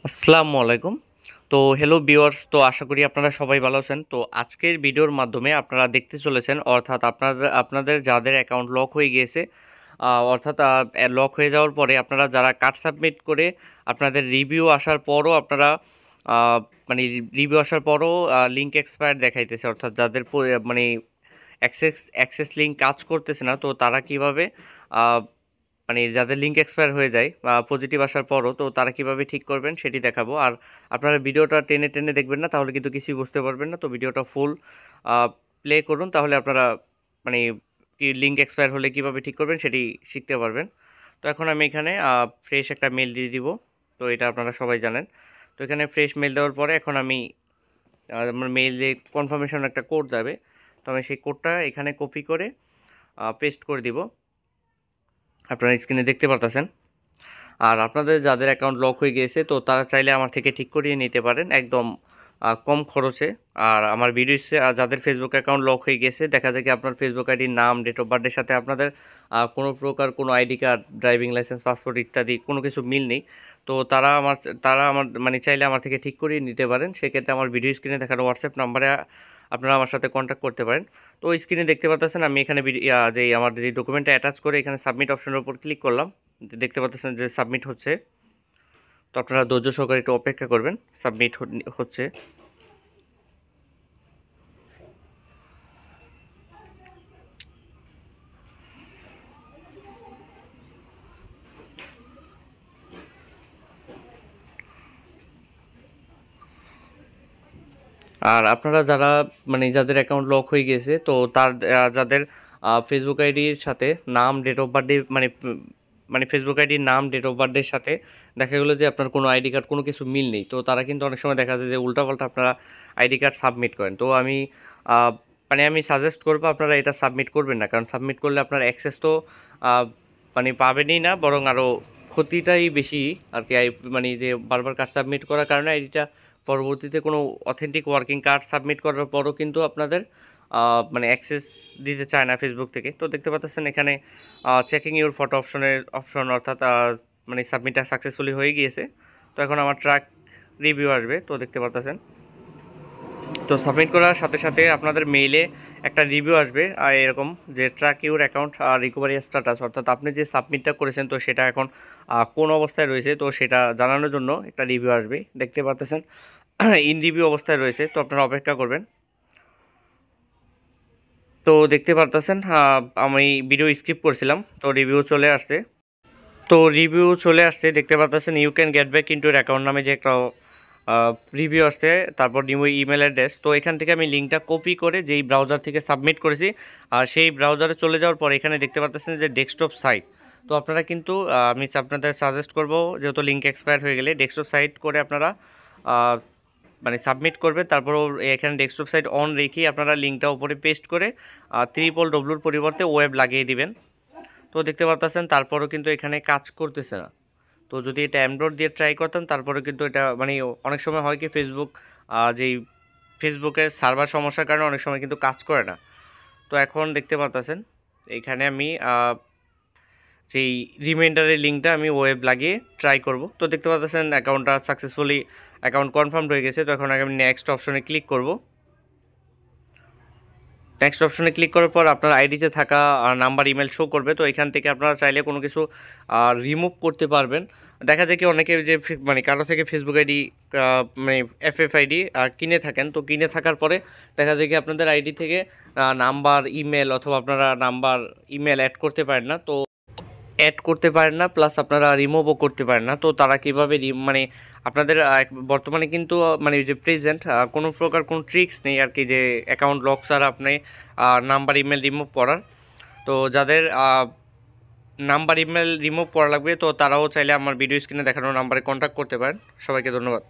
আসসালামু আলাইকুম। তো হ্যালো ভিউয়ার্স, তো আশা করি আপনারা সবাই ভালো আছেন। তো আজকের ভিডিওর মাধ্যমে আপনারা দেখতে চলেছেন, অর্থাৎ আপনাদের যাদের অ্যাকাউন্ট লক হয়ে গিয়েছে, অর্থাৎ লক হয়ে যাওয়ার পরে আপনারা যারা কার্ড সাবমিট করে আপনাদের রিভিউ আসার পরও আপনারা আ মানে রিভিউ আসার পরও লিঙ্ক এক্সপায়ার দেখাইতেছে, অর্থাৎ যাদের মানে অ্যাক্সেস লিঙ্ক কাজ করতেছে না, তো তারা কিভাবে আ মানে যাদের লিঙ্ক এক্সপায়ার হয়ে যায় বা পজিটিভ আসার পরও, তো তারা কিভাবে ঠিক করবেন সেটি দেখাবো। আর আপনারা ভিডিওটা টেনে টেনে দেখবেন না, তাহলে কিন্তু কিছুই বুঝতে পারবেন না। তো ভিডিওটা ফুল প্লে করুন, তাহলে আপনারা মানে কি লিঙ্ক এক্সপায়ার হলে কিভাবে ঠিক করবেন সেটি শিখতে পারবেন। তো এখন আমি এখানে ফ্রেশ একটা মেল দিয়ে দিব। তো এটা আপনারা সবাই জানেন। তো এখানে ফ্রেশ মেল দেওয়ার পরে এখন আমি আমার মেইলে কনফার্মেশন একটা কোড যাবে। তো আমি সেই কোডটা এখানে কপি করে পেস্ট করে দিব। আপনারা স্ক্রিনে দেখতে পারতেছেন। আর আপনাদের যাদের অ্যাকাউন্ট লক হয়ে গিয়েছে, তো তারা চাইলে আমার থেকে ঠিক করিয়ে নিতে পারেন একদম কম খরচে। আর আমার ভিডিওসে যাদের ফেসবুক অ্যাকাউন্ট লক হয়ে গেছে, দেখা যায় কি আপনার ফেসবুক আইডির নাম, ডেট অফ বার্থের সাথে আপনাদের কোনো প্রকার কোনো ID card, driving licence, passport ইত্যাদি কোনো কিছু মিল নেই। তো তারা আমার মানে চাইলে আমার থেকে ঠিক করিয়ে নিতে পারেন। সেক্ষেত্রে আমার ভিডিও স্ক্রিনে দেখানো হোয়াটসঅ্যাপ নাম্বারে আপনারা আমার সাথে কন্ট্যাক্ট করতে পারেন। তো ওই স্ক্রিনে দেখতে পাচ্ছেন আমি এখানে আমার যে ডকুমেন্টটা অ্যাটাচ করে এখানে সাবমিট অপশনের উপর ক্লিক করলাম। দেখতে পাচ্ছেন যে সাবমিট হচ্ছে। তো আপনারা ধৈর্য সহকারে একটু অপেক্ষা করবেন, সাবমিট হচ্ছে। আর আপনারা যারা মানে যাদের অ্যাকাউন্ট লক হয়ে গিয়েছে, তো যাদের ফেসবুক আইডির সাথে নাম, ডেট অফ বার্থডে মানে ফেসবুক আইডির নাম, ডেট অফ বার্থডের সাথে দেখা গেলো যে আপনার কোনো আইডি কার্ড কোনো কিছু মিল নেই, তো তারা কিন্তু অনেক সময় দেখা যায় যে উল্টাপাল্টা আপনারা আইডি কার্ড সাবমিট করেন। তো আহ, আমি সাজেস্ট করবো আপনারা এটা সাবমিট করবেন না, কারণ সাবমিট করলে আপনার অ্যাক্সেস তো মানে পাবেনই না, বরং আরও ক্ষতিটাই বেশি আর কি। মানে যে বারবার কার্ড সাবমিট করার কারণে আইডিটা পরবর্তীতে কোনো অথেন্টিক ওয়ার্কিং কার্ড সাবমিট করার পরও কিন্তু আপনাদের মানে অ্যাক্সেস দিতে চায় না ফেসবুক থেকে। তো দেখতে পাচ্ছেন এখানে চেকিং ইউর ফটো অপশন, অর্থাৎ মানে সাবমিটটা সাকসেসফুলি হয়ে গিয়েছে। তো এখন আমার ট্র্যাক রিভিউ আসবে, তো দেখতে পাচ্ছেন। তো সাবমিট করার সাথে সাথে আপনাদের মেইলে একটা রিভিউ আসবে আর এরকম যে track your account recovery status, অর্থাৎ আপনি যে সাবমিটটা করেছেন তো সেটা এখন কোন অবস্থায় রয়েছে, তো সেটা জানানোর জন্য একটা রিভিউ আসবে। দেখতে পাচ্ছেন ইন রিভিউ অবস্থায় রয়েছে, তো আপনারা অপেক্ষা করবেন। তো দেখতে পারতেছেন আমি ভিডিও স্কিপ করছিলাম, তো রিভিউ চলে আসছে। দেখতে পাচ্ছেন you can get back into your account নামে যে একটা রিভিউ আসছে, তারপর নিউ ইমেল অ্যাড্রেস। তো এখান থেকে আমি লিঙ্কটা কপি করে যেই ব্রাউজার থেকে সাবমিট করেছি, সেই ব্রাউজারে চলে যাওয়ার পর এখানে দেখতে পাচ্ছেন যে ডেস্কটপ সাইট। তো আপনারা কিন্তু আমি আপনাদের সাজেস্ট করব, যেহেতু লিঙ্ক এক্সপায়ার হয়ে গেলে ডেস্কটপ সাইট করে আপনারা মানে সাবমিট করবেন। তারপরও এখানে ডেস্কটপ সাইট অন রেখেই আপনারা লিঙ্কটা উপরে পেস্ট করে WWWর পরিবর্তে ওয়েব লাগিয়ে দিবেন। তো দেখতে পাচ্ছেন তারপরও কিন্তু এখানে কাজ করতেছে না। তো যদি এটা অ্যান্ড্রয়েড দিয়ে ট্রাই করতাম, তারপরে কিন্তু এটা মানে অনেক সময় হয় কি যেই ফেসবুকের সার্ভার সমস্যার কারণে অনেক সময় কিন্তু কাজ করে না। তো এখন দেখতে পাচ্ছেন এখানে আমি যেই রিমাইন্ডারের লিঙ্কটা আমি ওয়েব লাগিয়ে ট্রাই করব। তো দেখতে পাচ্ছেন অ্যাকাউন্টটা সাকসেসফুলি অ্যাকাউন্ট কনফার্মড হয়ে গেছে। তো এখন আমি নেক্সট অপশনে ক্লিক করব। নেক্সট অপশনে ক্লিক করার পর আপনার আইডিতে থাকা নাম্বার, ইমেল শো করবে। তো এখান থেকে আপনারা চাইলে কোনো কিছু রিমুভ করতে পারবেন। দেখা যায় কি অনেকে যে মানে কারো থেকে ফেসবুক আইডি মানে FFID কিনে থাকেন, তো কিনে থাকার পরে দেখা যায় কি আপনাদের আইডি থেকে নাম্বার, ইমেল অথবা আপনারা নাম্বার, ইমেল অ্যাড করতে পারেন না, প্লাস আপনারা রিমুভও করতে পারেন না। তো তারা কীভাবে মানে আপনাদের বর্তমানে কিন্তু মানে যে প্রেজেন্ট কোনো প্রকার কোনো ট্রিক্স নেই আর কি, যে অ্যাকাউন্ট লক ছাড়া আপনি নাম্বার, ইমেল রিমুভ করার। তো যাদের নাম্বার, ইমেল রিমুভ করা লাগবে, তো তারাও চাইলে আমার ভিডিও স্ক্রিনে দেখানো নাম্বারে কন্ট্যাক্ট করতে পারেন। সবাইকে ধন্যবাদ।